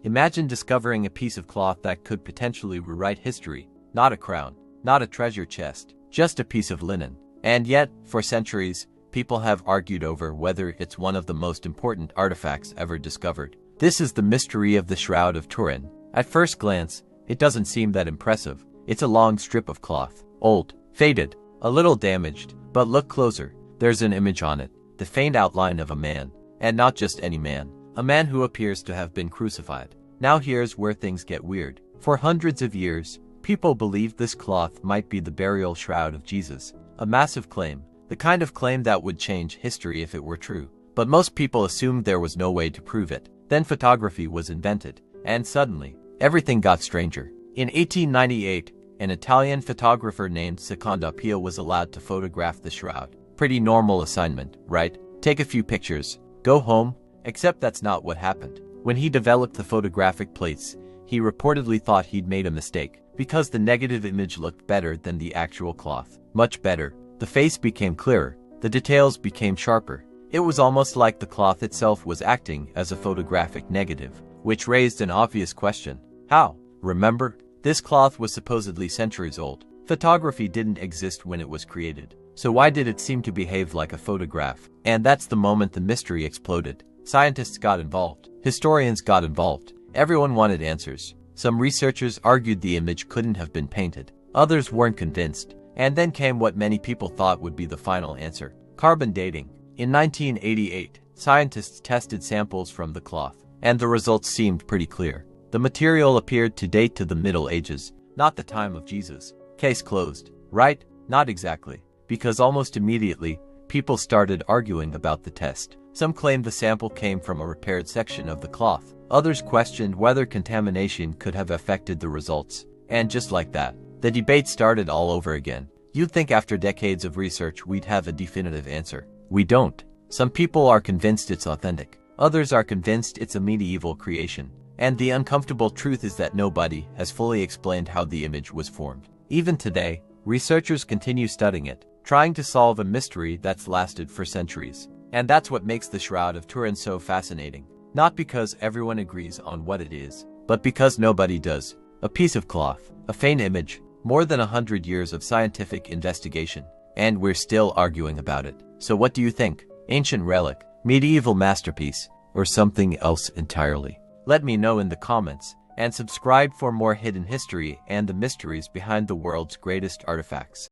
Imagine discovering a piece of cloth that could potentially rewrite history. Not a crown, not a treasure chest, just a piece of linen. And yet, for centuries, people have argued over whether it's one of the most important artifacts ever discovered. This is the mystery of the Shroud of Turin. At first glance, it doesn't seem that impressive. It's a long strip of cloth, old, faded, a little damaged, but look closer. There's an image on it, the faint outline of a man, and not just any man, a man who appears to have been crucified. Now here's where things get weird. For hundreds of years, people believed this cloth might be the burial shroud of Jesus, a massive claim, the kind of claim that would change history if it were true. But most people assumed there was no way to prove it. Then photography was invented, and suddenly, everything got stranger. In 1898, an Italian photographer named Secondo Pio was allowed to photograph the shroud. Pretty normal assignment, right? Take a few pictures, go home. Except that's not what happened. When he developed the photographic plates, he reportedly thought he'd made a mistake, because the negative image looked better than the actual cloth. Much better. The face became clearer, the details became sharper. It was almost like the cloth itself was acting as a photographic negative, which raised an obvious question. How? Remember, this cloth was supposedly centuries old. Photography didn't exist when it was created. So why did it seem to behave like a photograph? And that's the moment the mystery exploded. Scientists got involved. Historians got involved. Everyone wanted answers. Some researchers argued the image couldn't have been painted. Others weren't convinced. And then came what many people thought would be the final answer: carbon dating. In 1988, scientists tested samples from the cloth, and the results seemed pretty clear. The material appeared to date to the Middle Ages, not the time of Jesus. Case closed. Right? Not exactly. Because almost immediately, people started arguing about the test. Some claimed the sample came from a repaired section of the cloth. Others questioned whether contamination could have affected the results. And just like that, the debate started all over again. You'd think after decades of research we'd have a definitive answer. We don't. Some people are convinced it's authentic. Others are convinced it's a medieval creation. And the uncomfortable truth is that nobody has fully explained how the image was formed. Even today, researchers continue studying it, trying to solve a mystery that's lasted for centuries. And that's what makes the Shroud of Turin so fascinating. Not because everyone agrees on what it is, but because nobody does. A piece of cloth, a faint image, more than 100 years of scientific investigation, and we're still arguing about it. So what do you think? Ancient relic, medieval masterpiece, or something else entirely? Let me know in the comments, and subscribe for more hidden history and the mysteries behind the world's greatest artifacts.